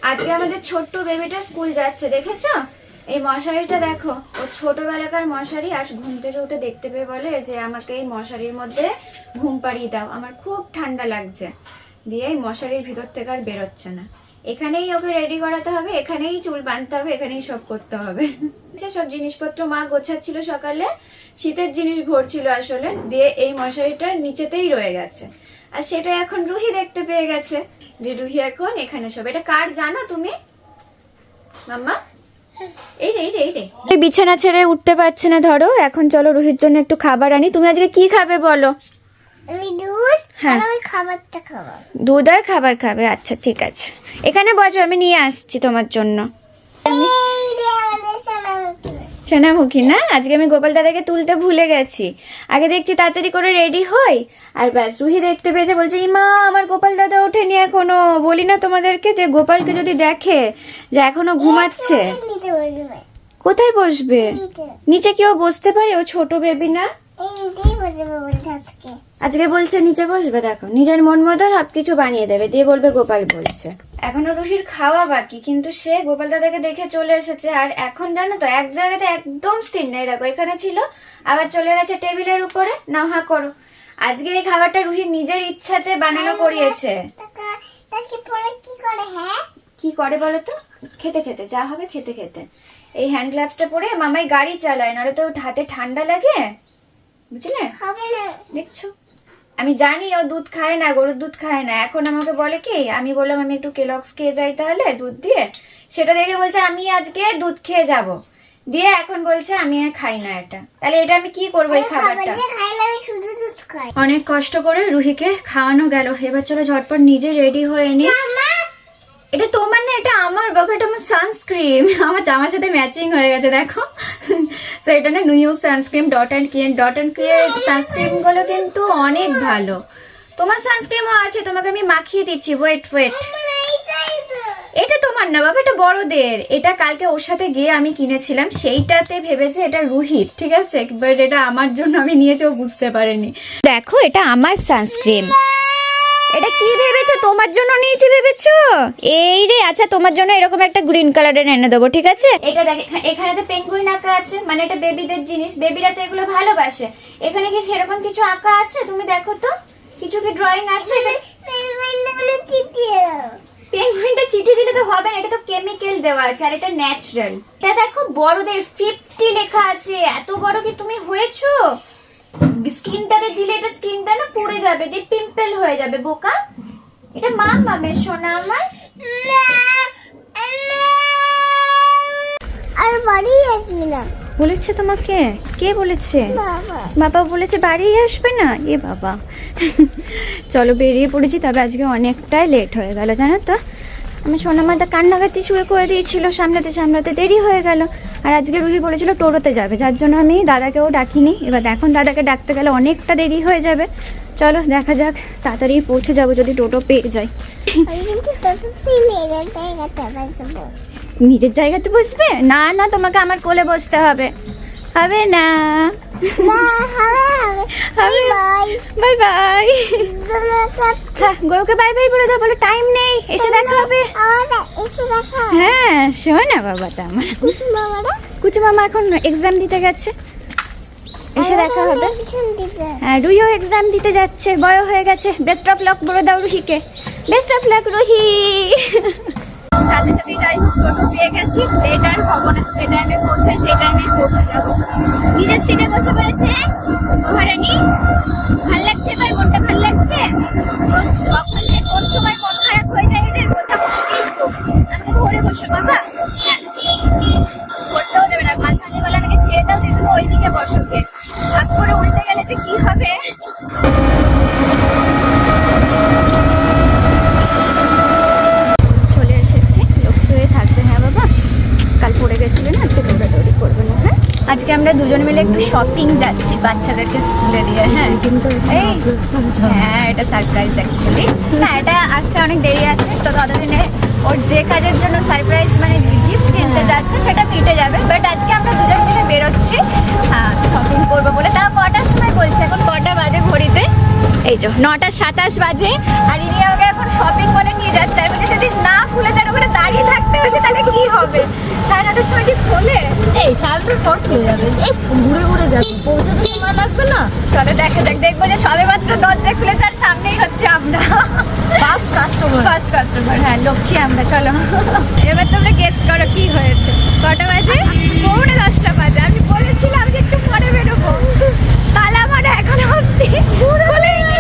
আজকে আমাদের ছোট্ট বেবিটা স্কুল যাচ্ছে, দেখেছো? এই মশারিটা দেখো, ও ছোটবেলাকার মশারি। আর ঘুম থেকে উঠে দেখতে পেয়ে বলে যে আমাকে এই মশারির মধ্যে ঘুম পাড়িয়ে দাও, আমার খুব ঠান্ডা লাগছে। দিয়ে এই মশারির ভিতর থেকে আর বেরোচ্ছে না। এখানেই ওকে রেডি করাতে হবে, এখানেই চুল বাঁধতে হবে, এখানেই সব করতে হবে। সব জিনিসপত্র মা গোছাচ্ছিল সকালে, শীতের জিনিস ভরছিল আসলে। দিয়ে এই মশারিটার নিচেতেই রয়ে গেছে, আর সেটা এখন রুহি দেখতে পেয়ে গেছে যে রুহি এখন এখানে সব। এটা কার জানো তুমি মাম্মা? এই রে এই রে এই রে, বিছানা ছেড়ে উঠতে পারছে না। ধরো এখন চলো রুহির জন্য একটু খাবার আনি। তুমি আজকে কি খাবে বলো? আমি দুধ হ্যাঁ, আর ওই খাবারটা খাবো। দুধ আর খাবার খাবে, আচ্ছা ঠিক আছে। এখানে বসো, আমি নিয়ে আসছি তোমার জন্য। এই রে আমাদের সোনামুখী। সোনামুখী না, আজকে আমি গোপাল দাদাকে তুলতে ভুলে গেছি। আগে দেখছি তাড়াতাড়ি করে রেডি হই, আর ব্যাস রুহি দেখতে পেয়েছে, বলছে ইমা আমার গোপাল দাদা ওঠেনি এখনো। বলি না তোমাদেরকে যে গোপালকে যদি দেখে যে এখনো ঘুমাচ্ছে, নিতে বসবে। কোথায় বসবে? নিতে। নিচে কেউ বসতে পারে? ও ছোট বেবি না। এই নিতেই বসবে বলতে আজকে। আজকে বলছে নিচে বসবে। দেখো নিজের মন মতো সবকিছু বানিয়ে দেবে, দিয়ে বলবে গোপাল বলছে। এখনো রুহির খাওয়া বাকি, কিন্তু সে গোপাল দাদাকে দেখে চলে এসেছে। আর এখন জানো তো এক জায়গাতে একদম স্থির নেই। দেখো এখানে ছিল, আবার চলে গেছে টেবিলের উপরে। না হা করো। আজকে এই খাবারটা রুহির নিজের ইচ্ছাতে বানানো করিয়েছে। তাকে পরে কি করে? হ্যাঁ কি করে বলো তো? খেতে খেতে যা হবে, খেতে খেতে। এই হ্যান্ড গ্লাভসটা পরে মামাই গাড়ি চালায়, নাহলে তো হাতে ঠান্ডা লাগে, বুঝলে? খাবে না। দেখছো, আমি জানি ও দুধ খায় না, গরুর দুধ খায় না। এখন আমাকে বলে কি, আমি বললাম আমি একটু কেলগস খেয়ে যাই তাহলে দুধ দিয়ে, সেটা দেখে বলছে আমি আজকে দুধ খেয়ে যাব। দিয়ে এখন বলছে আমি আর খাই না এটা। তাহলে এটা আমি কি করবো এই খাবারটা? খাই না, আমি শুধু দুধ খাই। অনেক কষ্ট করে রুহিকে খাওয়ানো গেল। এবার চলো ঝটপট নিজে রেডি হয়ে নি। এটা তোমার না, এটা আমার। বাবা এটা আমার সানস্ক্রিন, আমার জামার সাথে ম্যাচিং হয়ে গেছে দেখো। তো এটা না new sunscreen dot and care sunscreen গুলো কিন্তু অনেক ভালো। তোমার সানস্ক্রিনও আছে, তোমাকে আমি মাখিয়ে দিচ্ছি। ওয়েট এটা তোমার না বাবা, এটা বড়দের। এটা কালকে ওর সাথে গিয়ে আমি কিনেছিলাম, সেইটাতে ভেবেছে এটা রুহির, ঠিক আছে? বাট এটা আমার জন্য আমি নিয়েছি, ও বুঝতে পারেনি। দেখো এটা আমার সানস্ক্রিন। এটা কি ভেবেছো তোমার জন্য নিয়েছি ভেবেছো? এই রে, আচ্ছা তোমার জন্য এরকম একটা গ্রিন কালারের এনে দেবো, ঠিক আছে? এটা দেখ, এখানে তো পেঙ্গুইন আঁকা আছে, মানে এটা বেবিদের জিনিস, বেবিরা তো এগুলো ভালোবাসে। এখানে কি সেরকম কিছু আঁকা আছে? তুমি দেখো তো, কিছু কি ড্রয়িং আছে? পেঙ্গুইনটা চিঠি দিলে তো হবে না, এটা তো কেমিক্যাল দেওয়া আছে, আর এটা ন্যাচারাল। এটা দেখো বড়দের 50 লেখা আছে। এত বড় কি তুমি হয়েছো? স্কিনটাতে দিলে এটা স্কিনটা না পুড়ে যাবে, দিয়ে পিম্পল হয়ে যাবে বোকা। এটা মামের সোনা আমার। আর বাড়ি আসবি না বলেছে তোমাকে? কে বলেছে? বাবা। বাবা বলেছে বাড়ি আসবে না? এ বাবা। চলো বেরিয়ে পড়েছি, তবে আজকে অনেকটাই লেট হয়ে গেল জানো তো। আমি সোনামাটা কান্নাকাটি শুয়ে করে দিয়েছিল, সামলাতে সামলাতে দেরি হয়ে গেল। আর আজকে রুহি বলেছিল টোটোতে যাবে, যার জন্য আমি দাদাকেও ডাকিনি। এবার এখন দাদাকে ডাকতে গেলে অনেকটা দেরি হয়ে যাবে। চলো দেখা যাক, তাড়াতাড়ি পৌঁছে যাবো যদি টোটো পেয়ে যাই। নিজের জায়গাতে বসবে? না না, তোমাকে আমার কোলে বসতে হবে। হবে না। Bye bye. গৌকে বাই বাই বলে দাও, বলো টাইম নেই, এসে দেখা হবে। হ্যাঁ শোনো না বাবাটা আমার, কুচু মামা এখন এক্সাম দিতে গেছে, এসে দেখা হবে। হ্যাঁ রুহিও এক্সাম দিতে যাচ্ছে, বড় হয়ে গেছে। বেস্ট অফ লাক বলে দাও রুহিকে। Best of luck Ruhi. সাথে সাথে যাই, টোটো পেয়ে গেছি, লেট আর হবো না। যে টাইমে পৌঁছায় সেই টাইমে পৌঁছে যাবো। নিজের সিটে বসে পড়েছে মহারানী। ভাল লাগছে এবার, মনটা ভাল লাগছে। কখন যে কোন সময় মন খারাপ হয়ে যায় এদের বোঝা মুশকিল। আমাকে ধরে বসো বাবা। হ্যাঁ করতেও দেবে না, মাঝে মাঝে বলে আমাকে ছেড়ে দাও, কিন্তু ওইদিকে বসোকে। হাত করে উল্টে গেলে যে কি হবে। চলে এসেছি, লক্ষ্য হয়ে থাকবে। হ্যাঁ বাবা, কাল পড়ে গেছিলে না, আজকে দৌড়াদৌড়ি করবে না। হ্যাঁ আজকে আমরা দুজন মিলে একটু শপিং যাচ্ছি বাচ্চাদেরকে স্কুলে দিয়ে। হ্যাঁ কিন্তু হ্যাঁ এটা সারপ্রাইজ অ্যাকচুয়ালি। না এটা আসতে অনেক দেরি আছে, তো ততদিনে ওর যে কাজের জন্য সারপ্রাইজ মানে গিফট কিনতে যাচ্ছে সেটা মিটে যাবে। বাট আজকে আমরা দুজন মিলে বেরোচ্ছি শপিং করবো বলে। তাও কটার সময় বলছে? এখন কটা বাজে ঘড়িতে? এই যে 9:27 বাজে। আর ইনি আমাকে এখন শপিং করে নিয়ে যাচ্ছে। আমি যদি না খুলে তার ওখানে দাঁড়িয়ে 9টার সময় কি খোলে? এই 9:30 পর খুলে যাবে, এই ঘুরে ঘুরে যাবে, পৌঁছাতে সময় লাগবে না। চলো দেখবো যে সবেমাত্র দরজা খুলেছে আর সামনেই হচ্ছে আমরা ফার্স্ট কাস্টমার। হ্যাঁ, লক্ষ্মী আমরা। চলো এবার তোমরা গেস করো কি হয়েছে। কটা বাজে? 9:45 বাজে। আমি বলেছিলাম যে একটু পরে বেরোবো, তালা মারা এখনো অব্দি খোলেনি।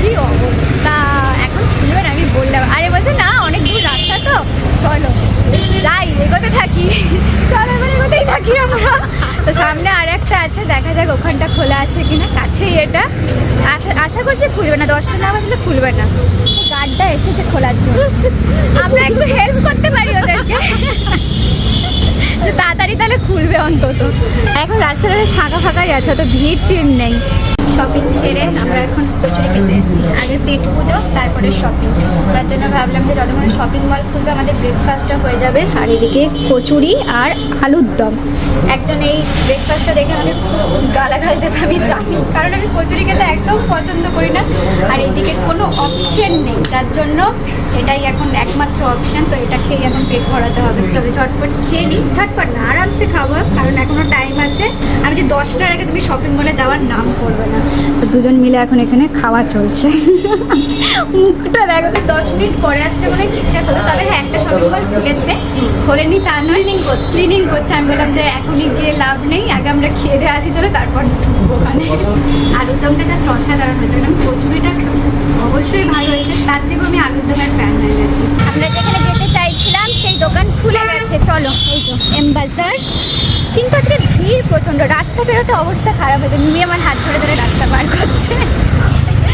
কি অবস্থা, এখন খুলবে না। আমি বললাম, আরে বলছে না অনেক দূর রাস্তা তো, চলো যাই, এগোতে থাকি। চলো এবার এগোতেই থাকি আমরা। তো সামনে আর একটা আছে, দেখা যাক ওখানটা খোলা আছে কিনা। কাছেই এটা, আশা করছি খুলবে না, 10টা না বাজলে খুলবে না। গার্ডটা এসেছে খোলার জন্য, আমরা একটু হেল্প করতে পারি ওদেরকে যে তাড়াতাড়ি তাহলে খুলবে অন্তত। এখন রাস্তাটা ফাঁকা ফাঁকাই আছে, অত ভিড় টিড় নেই। শপিং সেরে আমরা এখন কচুরি খেতে এসেছি। আগে পেট পুজো, তারপরে শপিং। তার জন্য ভাবলাম যে যতক্ষণ শপিং মল খুলবে আমাদের ব্রেকফাস্টটা হয়ে যাবে। আর এদিকে কচুরি আর আলুর দম। একজন এই ব্রেকফাস্টটা দেখে আমাদের খুব গালাগাল দেবে আমি জানি, কারণ আমি কচুরি খেতে একদম পছন্দ করি না। আর এদিকে কোনো অপশন নেই, যার জন্য এটাই এখন একমাত্র অপশন। তো এটা খেয়ে এখন পেট ভরাতে হবে। চলো ঝটপট খেয়ে নিই। ঝটপট না, আরামসে খাবো, কারণ এখনো টাইম আছে। আমি যে 10টার আগে তুমি শপিং মলে যাওয়ার নাম করবে না। তো দুজন মিলে এখন এখানে খাওয়া চলছে। মুখটা দেখো, 10 মিনিট পরে আসলে মনে হয় ঠিকঠাক হতো। তবে হ্যাঁ, একটা শপিং মল খুলেছে, খোলেনি তা নয়, ক্লিনিং করছে। আমি বললাম যে এখনই গিয়ে লাভ নেই, আগে আমরা খেয়ে দিয়ে আসি, চলো তারপর ঢুকবো ওখানে। আলুর দমটা জাস্ট অসাধারণ হয়েছে, কারণ কচুরিটা অবশ্যই ভালো হয়েছে। তার থেকেও আমি আলুর দমের ফ্যান হয়ে গেছি। আমরা যেখানে যেতে চাইছিলাম সেই দোকান খুলে গেছে। চলো, এই তো এম বাজার। কিন্তু আজকে ভিড় প্রচণ্ড, রাস্তা বেরোতে অবস্থা খারাপ হয়েছে। মিমি আমার হাত ধরে ধরে রাস্তা পার করছে।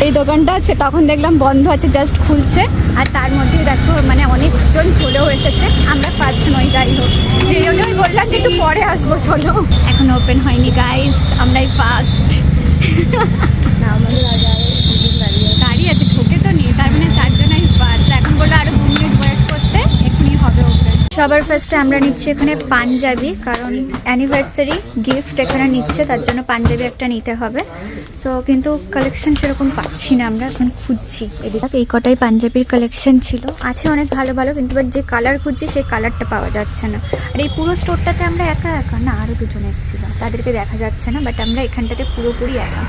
এই দোকানটা আছে, তখন দেখলাম বন্ধ আছে, জাস্ট খুলছে। আর তার মধ্যেই দেখো মানে অনেকজন চলেও এসেছে। আমরা ফার্স্ট নই, যাই হোক, সেই জন্য আমি বললাম যে একটু পরে আসবো। চলো, এখন ওপেন হয়নি গাইস, আমরাই ফার্স্ট। গাড়ি আছে, ঢোকে তো নেই, তার মানে 4 জনাই ফার্স্ট। এখন বললো আরো 2 মিনিট ওয়েট করতে, এখনই হবে ওপেন। সবার ফার্স্টে আমরা নিচ্ছি এখানে পাঞ্জাবি, কারণ অ্যানিভার্সারি গিফট এখানে নিচ্ছে, তার জন্য পাঞ্জাবি একটা নিতে হবে। সো কিন্তু কালেকশন সেরকম পাচ্ছি না, আমরা এখন খুঁজছি। এদিকে এই কটাই পাঞ্জাবির কালেকশন ছিল, আছে অনেক ভালো ভালো, কিন্তু বাট যে কালার খুঁজছি সেই কালারটা পাওয়া যাচ্ছে না। আর এই পুরো স্টোরটাতে আমরা একা না, আরও 2জন এসেছিল, তাদেরকে দেখা যাচ্ছে না, বাট আমরা এখানটাতে পুরোপুরি একা।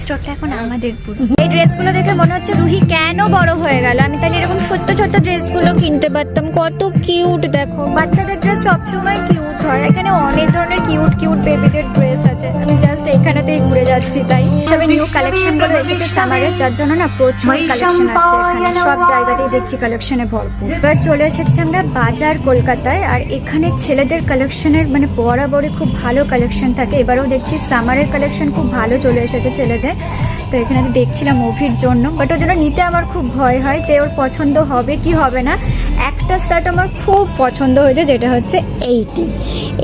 স্টোরটা এখন আমাদের পুরো। এই ড্রেসগুলো দেখে মনে হচ্ছে রুহি কেন বড় হয়ে গেল। আমি তাহলে এরকম ছোট্ট ছোট্ট ড্রেসগুলো কিনতে পারতাম, কত কিউট। দেখো বাচ্চাদের ড্রেস সবসময় কিউট হয়, এখানে অনেক ধরনের কিউট কিউট বেবিদের ড্রেস আছে। আমি জাস্ট এখানেতেই ঘুরে যাচ্ছি, তাই সবে নিউ কালেকশনগুলো এসেছে সামারে, যার জন্য না প্রচুর কালেকশন আছে এখানে, সব জায়গাতেই দেখছি কালেকশনে ভরপুর। এবার চলে এসেছি আমরা বাজার কলকাতায়, আর এখানে ছেলেদের কালেকশনের মানে বরাবরই খুব ভালো কালেকশন থাকে। এবারেও দেখছি সামারের কালেকশন খুব ভালো চলে এসেছে ছেলেদের। তো এখানে আমি দেখছিলাম মুভির জন্য, বাট ওর জন্য নিতে আমার খুব ভয় হয় যে ওর পছন্দ হবে কি হবে না। একটা শার্ট আমার খুব পছন্দ হয়েছে, যেটা হচ্ছে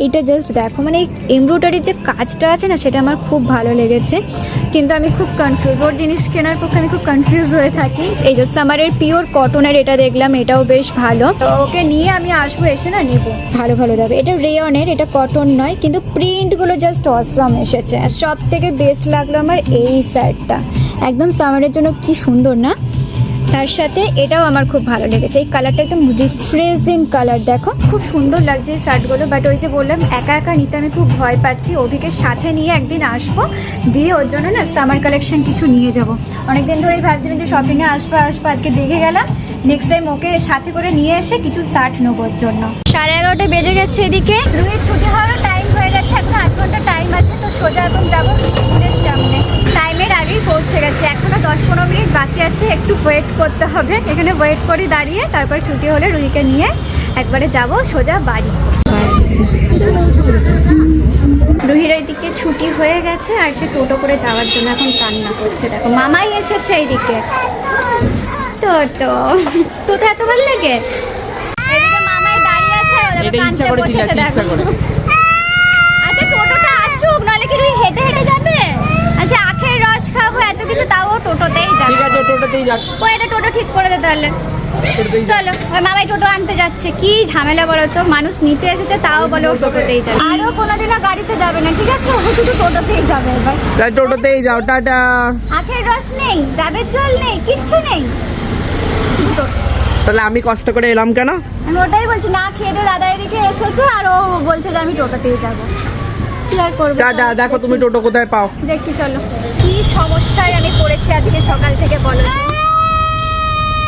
এইটা জাস্ট দেখো, মানে এই এমব্রয়ডারির যে কাজটা আছে না, সেটা আমার খুব ভালো লেগেছে। কিন্তু আমি খুব কনফিউজ, ওর জিনিস কেনার পক্ষে আমি খুব কনফিউজ হয়ে থাকি। এই যে সামারের পিওর কটনের এটা দেখলাম, এটাও বেশ ভালো। তো ওকে নিয়ে আমি আসবো, এসে না নেবো। ভালো ভালো দেখো, এটা রেয়নের, এটা কটন নয়, কিন্তু প্রিন্টগুলো জাস্ট অসাম এসেছে। আর সব থেকে বেস্ট লাগলো আমার এই শার্টটা, একদম সামারের জন্য কি সুন্দর না। তার সাথে এটাও আমার খুব ভালো লেগেছে, এই কালারটা একদম রিফ্রেশিং কালার, দেখো খুব সুন্দর লাগছে এই শার্টগুলো। বাট ওই যে বললাম একা একা নিতে আমি খুব ভয় পাচ্ছি। অভিকে সাথে নিয়ে একদিন আসবো, দিয়ে ওর জন্য না সামার কালেকশন কিছু নিয়ে যাব। অনেকদিন ধরেই ভাবছিলাম যে শপিংয়ে আসবো, আজকে দেখে গেলাম। নেক্সট টাইম ওকে সাথে করে নিয়ে এসে কিছু শার্ট নেবোর জন্য। 11:30 বেজে গেছে, এদিকে রুহির ছুটি হওয়ারও টাইম হয়ে গেছে, এখন 8 ঘন্টা টাইম আছে। তো সোজা এখন যাবো স্কুলের সামনে, টাইমের আগেই পৌঁছে গেছে। এখনো 10-15 মিনিট বাকি আছে, একটু ওয়েট করতে হবে। এখানে ওয়েট করে দাঁড়িয়ে তারপর ছুটি হলে রুহিকে নিয়ে একবারে যাব সোজা বাড়ি। রুহির ওইদিকে ছুটি হয়ে গেছে, আর সে টোটো করে যাওয়ার জন্য এখন কান্না করছে। দেখো মামাই এসেছে এইদিকে। টোটো তো এত ভালো লাগে, এদিকে মামাই দাঁড়িয়ে আছে, ওদের কাঁদতে বসেছে দেখো। আচ্ছা টোটোটা আসুক, নাহলে কি রুহি হেঁটে হেঁটে যাবে? আচ্ছা আখের রস খাবো এত কিছু, তাও টোটোতেই যাবে। ঠিক আছে, টোটোতেই যাক। ও এটা টোটো ঠিক করে দে তাহলে। চলো, ওই মামাই টোটো আনতে যাচ্ছে। কি ঝামেলা বলো তো, মানুষ নিতে এসেছে তাও বলে ও টোটোতেই যাবে। আরও কোনোদিনও গাড়িতে যাবে না, ঠিক আছে? ও শুধু টোটোতেই যাবে এবার। তাই টোটোতেই যাও, টাটা। আখের রস নেই, ডাবের জল নেই, কিচ্ছু নেই, শুধু টোটো। তাহলে আমি কষ্ট করে এলাম কেন? আমি ওটাই বলছি, না খেয়ে দিয়ে দাদা এদিকে এসেছে আর ও বলছে যে আমি টোটোতেই যাবো। কি আর করবো, দেখো তুমি টোটো কোথায় পাও। দেখি চলো। কি সমস্যায় আমি পড়েছি আজকে সকাল থেকে বলো।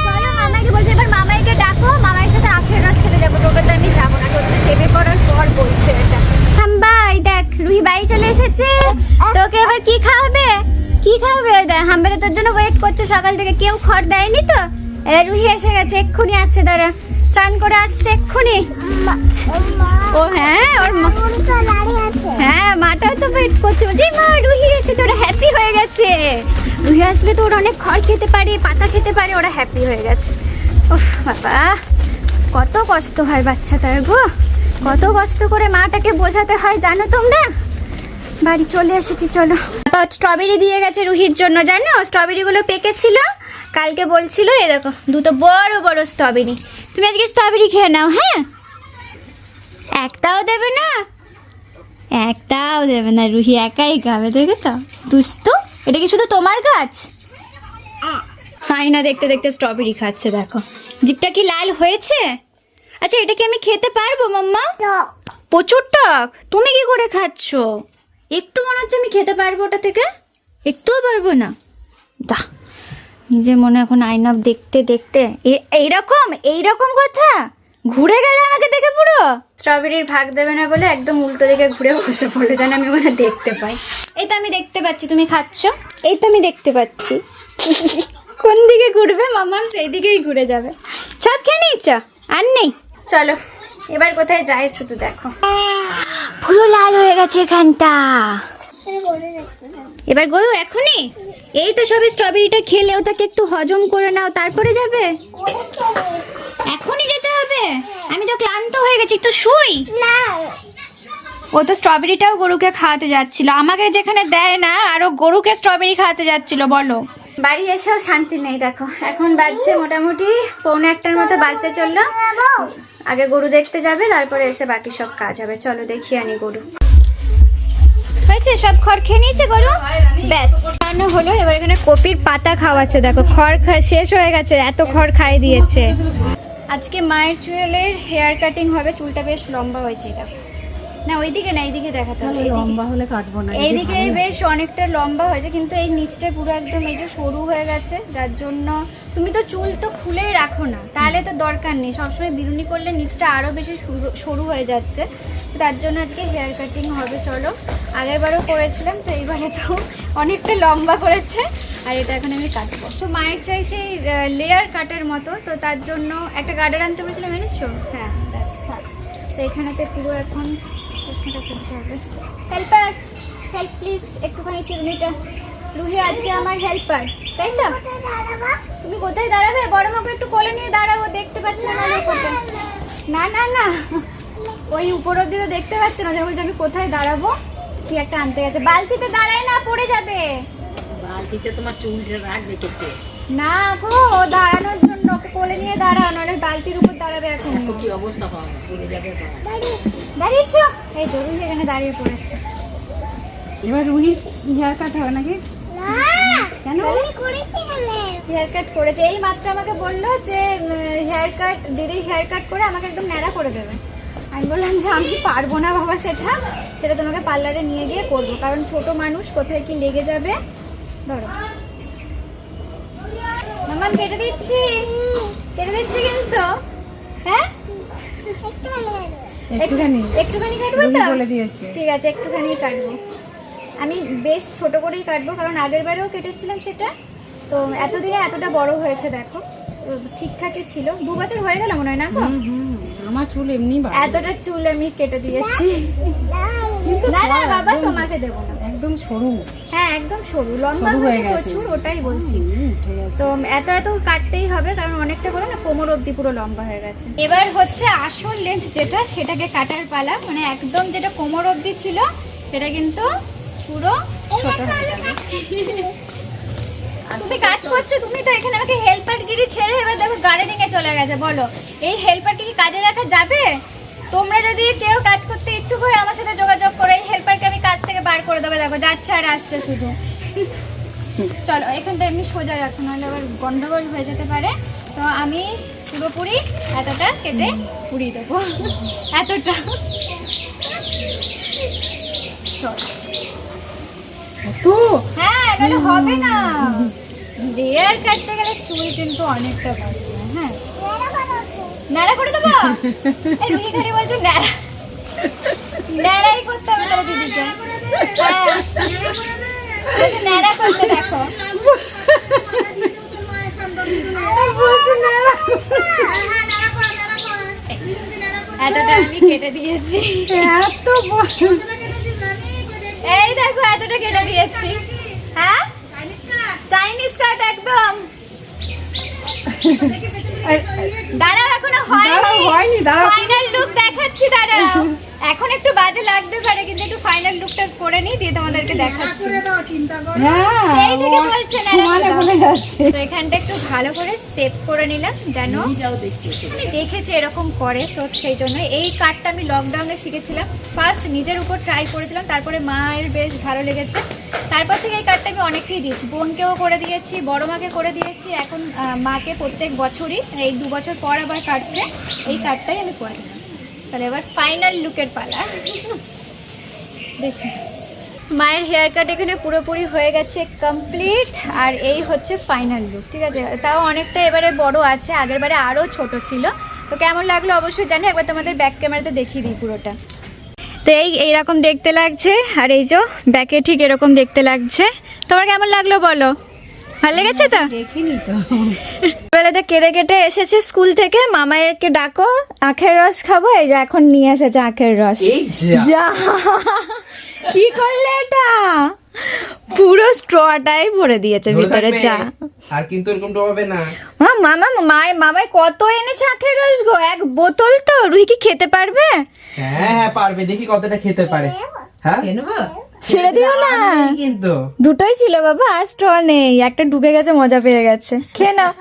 চলো মামাইকে বলছি, এবার মামাইকে ডাকো, মামাইয়ের সাথে আখের রস খেতে যাবো। টোটোতে আমি যাবো না, টোটোতে চেপে পড়ার পর বলছে এটা। হাম্বাই দেখ, রুহি বাড়ি চলে এসেছে। তোকে এবার কি খাওয়াবে? কি খাওয়াবে? দেখ হাম্বারে তোর জন্য ওয়েট করছে সকাল থেকে, কেউ খড় দেয়নি তো। এরা রুহি এসে গেছে, এক্ষুনি আসছে, দাঁড়া স্নান করে আসছে এক্ষুনি। ও হ্যাঁ, ওর মা দাঁড়িয়ে আছে। হ্যাঁ মাটা তো ওয়েট করছে। যে মা রুহি এসেছে, ওরা হ্যাপি হয়ে গেছে। রুহি আসলে তো ওরা অনেক খড় খেতে পারে, পাতা খেতে পারে, ওরা হ্যাপি হয়ে গেছে। ওহ বাবা, কত কষ্ট হয় বাচ্চাটার গো, কত কষ্ট করে মাটাকে বোঝাতে হয় জানো তোমরা। বাড়ি চলে এসেছি, চলো। স্ট্রবেরি দিয়ে গেছে রুহির জন্য, জানো স্ট্রবেরিগুলো পেকেছিল, কালকে বলছিল। এ দেখো দুটো বড় বড় স্ট্রবেরি। তুমি আজকে স্ট্রবেরি খেয়ে নাও। হ্যাঁ, একটাও দেবে না, একটাও দেবে না, রুহি একাই খাবে। দেখে তো দুস্তু। এটা কি শুধু তোমার গাছ? আয়না দেখতে দেখতে স্ট্রবেরি খাচ্ছে, দেখো জিপটা কি লাল হয়েছে। আচ্ছা এটা কি আমি খেতে পারবো মাম্মা? প্রচুর টক। তুমি কি করে খাচ্ছ? একটু মনে হচ্ছে আমি খেতে পারবো ওটা থেকে, একটুও পারবো না। দা নিজে মনে এখন আয়না দেখতে দেখতে এইরকম এইরকম কথা, ঘুরে গেলে আমাকে দেখে পুরো। স্ট্রবেরির ভাগ দেবে না বলে একদম উল্টো দিকে ঘুরে বসে পড়ে, যেন আমি ওখানে দেখতে পাই। এই তো আমি দেখতে পাচ্ছি তুমি খাচ্ছ, এই তো আমি দেখতে পাচ্ছি। কোন দিকে ঘুরবে মাম্মা, সেই দিকেই ঘুরে যাবে। সব খেয়ে নিয়েছ? আর নেই? চলো এবার কোথায় যাই শুধু দেখো। পুরো লাল হয়ে গেছে এখানটা। এবার গরু এখনই? এই তো সবে স্ট্রবেরিটা খেলে, ওটাকে একটু হজম করে নাও তারপরে যাবে। এখনই যেতে হবে? আমি তো ক্লান্ত হয়ে গেছি, একটু শুই না, ও তো স্ট্রবেরিটাও গরুকে খাওয়াতে যাচ্ছিল, আমাকে যেখানে দেয় না আরো গরুকে স্ট্রবেরি খাওয়াতে যাচ্ছিল। বলো, বাড়ি এসেও শান্তি নেই। দেখো এখন বাজছে মোটামুটি 1:45 মতো বাজতে চললো। আগে গরু দেখতে যাবে, তারপরে এসে বাকি সব কাজ হবে। চলো দেখি আনি গরু। হয়েছে, সব খড় খেয়ে নিয়েছে গরু, ব্যাস রান্না হলো। এবার এখানে কপির পাতা খাওয়াচ্ছে, দেখো খড় শেষ হয়ে গেছে, এত খড় খাইয়ে দিয়েছে। আজকে মায়ের চুলের হেয়ার কাটিং হবে, চুলটা বেশ লম্বা হয়েছে। এটা না ওইদিকে না, এইদিকে দেখাতে হবে। লম্বা হলে কাটবো না। এইদিকে বেশ অনেকটা লম্বা হয়েছে, কিন্তু এই নিচটা পুরো একদম এই যে সরু হয়ে গেছে, যার জন্য তুমি তো চুল তো খুলেই রাখো না, তাহলে তো দরকার নেই। সবসময় বিরুনি করলে নিচটা আরও বেশি সরু হয়ে যাচ্ছে, তার জন্য আজকে হেয়ার কাটিং হবে। চলো, আগেরবারও করেছিলাম, তো এইবারে তো অনেকটা লম্বা করেছে, আর এটা এখন আমি কাটবো। তো মায়ের চাই সেই লেয়ার কাটার মতো, তো তার জন্য একটা গার্ডার আনতে বলেছিলাম, এনেছো? হ্যাঁ ব্যাস থাক। তো এখানেতে পুরো এখন চশমাটা করতে হবে। হেল্পার, হেল্প প্লিজ, একটুখানি চিরুনিটা। রুহি আজকে আমার হেল্পার, তাই তো? তুমি কোথায় দাঁড়াবে? বড় মাকে একটু কোলে নিয়ে দাঁড়াবো, দেখতে পাচ্ছি না কোথায়। না না না, ওই উপর অব্দি তো দেখতে পাচ্ছে না, যখন আমি কোথায় দাঁড়াবো। কি একটা আনতে গেছে, বালতিতে দাঁড়ায় না, পড়ে যাবে। বালতিতে তোমার চুলটা রাখবে কেটে। না গো, ও দাঁড়ানোর জন্য ওকে কোলে নিয়ে দাঁড়াও, নাহলে বালতির উপর দাঁড়াবে। এখন কি অবস্থা পাবে, পড়ে যাবে। দাঁড়িয়েছো? এই জরুরি এখানে দাঁড়িয়ে পড়েছে। এবার রুহির হেয়ার কাট হবে নাকি? কেন হেয়ার কাট করেছে? এই মাত্র আমাকে বললো যে হেয়ার কাট, দিদির হেয়ার কাট করে আমাকে একদম ন্যাড়া করে দেবে। আমি বললাম যে আমি পারবো না বাবা, সেটা তোমাকে পার্লারে নিয়ে গিয়ে করবো, কারণ ছোট মানুষ, কোথায় কি লেগে যাবে। ধরো মামা, কেটে দিচ্ছি কিন্তু। হ্যাঁ একটুখানি কাটবো তো? ঠিক আছে, একটুখানি কাটবো। আমি বেশ ছোট করেই কাটবো, কারণ আগের বারেও কেটেছিলাম সেটা, তো এতদিনে এতটা বড় হয়েছে। দেখো ঠিকঠাকই ছিল, 2 বছর হয়ে গেল মনে হয় না গো। আমার চুল এমনি এতটা চুল আমি কেটে দিয়েছি। না না বাবা, তোমাকে দেবো না, একদম সরু। হ্যাঁ একদম সরু, লম্বা হয়েছে প্রচুর, ওটাই বলছি। তো এত কাটতেই হবে, কারণ অনেকটা করে না কোমর অবধি পুরো লম্বা হয়ে গেছে। এবার হচ্ছে আসল লেন্থ যেটা, সেটাকে কাটার পালা। মানে একদম যেটা কোমর অবধি ছিল, সেটা কিন্তু পুরো ছোট হয়ে যাবে। তুমি কাজ করছো, তুমি তো এখানে আমাকে হেল্পারগিরি ছেড়ে এবার দেখো গার্ডেনিং এ চলে গেছে। বলো, এই হেল্পারকে কি কাজে রাখা যাবে? তোমরা যদি কেউ কাজ করতে ইচ্ছুক হয় আমার সাথে যোগাযোগ করো, এই হেল্পারকে আমি কাজ থেকে বার করে দেবো। দেখো যাচ্ছে আর আসছে শুধু। চলো এখানটা এমনি সোজা রাখো, নাহলে আবার গন্ডগোল হয়ে যেতে পারে। তো আমি পুরোপুরি এতটা কেটে পুড়িয়ে দেবো, এতটা। তো হ্যাঁ, তাহলে হবে না। লেয়ার কাটতে গেলে চুল কিন্তু অনেকটা কাটবে। হ্যাঁ, ন্যাড়া করে দেবো। এই রুহি খালি বলছে ন্যাড়া, ন্যাড়াই করতে হবে তাহলে দিদিকে। হ্যাঁ, বলছে ন্যাড়া করতে দেখো। এতটা আমি কেটে দিয়েছি। এত বড়। এই দেখো এতটা কেটে দিয়েছি। হ্যাঁ, চাইনিজ কাট একদম। দাঁড়াও, এখনো হয়নি, দাঁড়াও। ফাইনাল লুক দেখাচ্ছি, দাঁড়াও। এখন একটু বাজে লাগতে পারে, কিন্তু একটু ফাইনাল লুকটা করে নিই, দিয়ে তোমাদেরকে দেখাচ্ছি। হ্যাঁ, সেই থেকে বলছে না, সমানে বলে যাচ্ছে। তো এখানটা একটু ভালো করে সেভ করে নিলাম, যেন আমি দেখেছি এরকম করে, তো সেই জন্য এই কাটটা আমি লকডাউনে শিখেছিলাম। ফার্স্ট নিজের উপর ট্রাই করেছিলাম, তারপরে মায়ের বেশ ভালো লেগেছে। তারপর থেকে এই কাটটা আমি অনেককেই দিয়েছি, বোনকেও করে দিয়েছি, বড় মাকে করে দিয়েছি, এখন মাকে প্রত্যেক বছরই, এই 2 বছর পর আবার কাটছে, এই কাটটাই আমি করে দিলাম। তাহলে এবার ফাইনাল লুকের পালা। দেখুন, মায়ের হেয়ার কাট এখানে পুরোপুরি হয়ে গেছে কমপ্লিট, আর এই হচ্ছে ফাইনাল লুক। ঠিক আছে, তাও অনেকটা এবারে বড় আছে, আগের বারে আরও ছোট ছিল। তো কেমন লাগলো অবশ্যই জানো, একবার তোমাদের ব্যাক ক্যামেরাতে দেখিয়ে দিই পুরোটা। তো এইরকম দেখতে লাগছে, আর এই যে ব্যাকে ঠিক এরকম দেখতে লাগছে। তোমার কেমন লাগলো বলো? ভালো লেগেছে তো? দেখিনি তো। বেলাতে কেটে কেটে এসেছে স্কুল থেকে, মামায়েরকে ডাকো, আখের রস খাবো। এই যে এখন নিয়ে এসেছে আখের রস। এই যা যা, কি করলে এটা? পুরো স্ট্রটাই ভরে দিয়েছে ধরে ভিতরে। থাকবে। যা, আর কিন্তু এরকমটা হবে না। মামাই কত এনেছে আখের রস গো, 1 বোতল। তো রুহি কি খেতে পারবে? হ্যাঁ হ্যাঁ পারবে, দেখি কতটা খেতে পারে। হ্যাঁ খেয়ে নেবো? ছেড়ে দিও না। নেই কিন্তু দুটোই ছিল বাবা, আর স্ট্র নেই, একটা ঢুকে গেছে, মজা পেয়ে গেছে। খেয়ে নাও।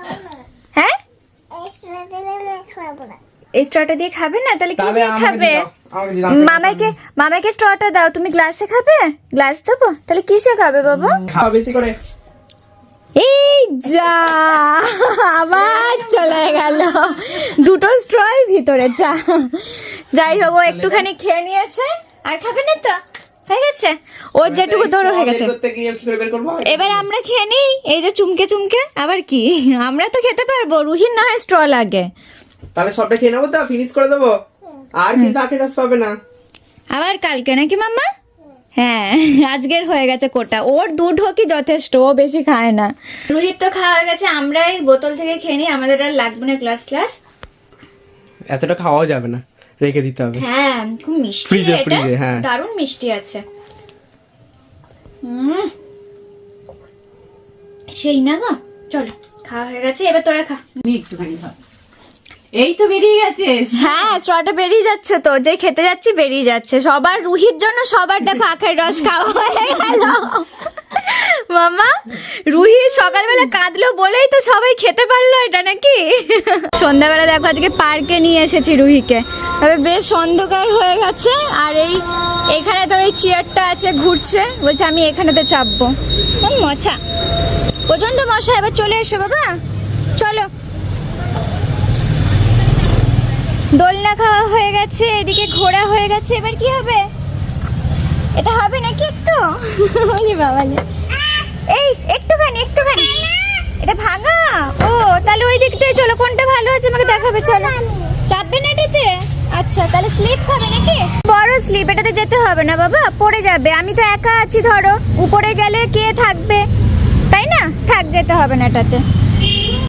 হ্যাঁ, এই স্ট্রটা দিয়ে খাবে না? তাহলে কি তাহলে দিয়ে আমাকে খাবে? দাও, আমাকে দিও। মামাকে স্ট্রটা দাও, তুমি গ্লাসে খাবে? গ্লাস দেবো? তাহলে কিসে খাবে বাবা? খাও বেশি করে। এই যা, আবার চলে গেল, দুটো স্ট্রই ভিতরে। যা, যাই হোক, ও একটুখানি খেয়ে নিয়েছে, আর খাবে না তো, হয়ে গেছে ওর যেটুকু দৌড় হয়ে গেছে। বের করতে গিয়ে কি করে বের করবো? এবার আমরা খেয়ে নিই, এই যে চুমকে চুমকে। আবার কি, আমরা তো খেতে পারবো, রুহির না হয় স্ট্র লাগে। তাহলে সবটা খেয়ে নেবো, তো ফিনিশ করে দেবো, আর কিন্তু আখের রস পাবে না। আবার কালকে নাকি মাম্মা? হ্যাঁ, আজকের হয়ে গেছে কোটা, ওর 2 ঢোকি যথেষ্ট, ও বেশি খায় না। রুহির তো খাওয়া হয়ে গেছে, আমরা এই বোতল থেকে খেয়ে নিই, আমাদের আর লাগবে না গ্লাস গ্লাস। এতটা খাওয়াও যাবে না, রেখে দিতে হবে। হ্যাঁ, খুব মিষ্টি ফ্রিজে, এটা, ফ্রিজে, হ্যাঁ। দারুণ মিষ্টি আছে। সেই না গো, চলো খাওয়া হয়ে গেছে, এবার তোরা খা। একটুখানি ভাব। এই তো বেরিয়ে গেছে। হ্যাঁ, স্ট্রটা বেরিয়ে যাচ্ছে, তো যে খেতে যাচ্ছি বেরিয়ে যাচ্ছে। সবার, রুহির জন্য সবার দেখো আখের রস খাওয়া হয়ে গেল। মামা, রুহি সকালবেলা কাঁদলো বলেই তো সবাই খেতে পারলো এটা নাকি। সন্ধ্যাবেলা দেখো আজকে পার্কে নিয়ে এসেছি রুহিকে, তবে বেশ অন্ধকার হয়ে গেছে, আর এইখানে তো এই চেয়ারটা আছে, ঘুরছে, বলছে আমি এখানেতে চাপবো। মশা, প্রচন্ড মশা। এবার চলে এসো বাবা, চলো। দোলনা খাওয়া হয়ে গেছে, এদিকে ঘোরা হয়ে গেছে, এবার কি হবে? এটা হবে নাকি একটু? ওরে বাবা, এই একটুখানি, এটা ভাঙা। ও, তাহলে ওই দিকটাই চলো, কোনটা ভালো আছে আমাকে দেখাবে, চলো। চাপবে না এটাতে? আচ্ছা, তাহলে স্লিপ খাবে নাকি? বড় স্লিপ, এটাতে যেতে হবে না বাবা, পড়ে যাবে। আমি তো একা আছি, ধরো উপরে গেলে কে থাকবে, তাই না? থাক, যেতে হবে না এটাতে।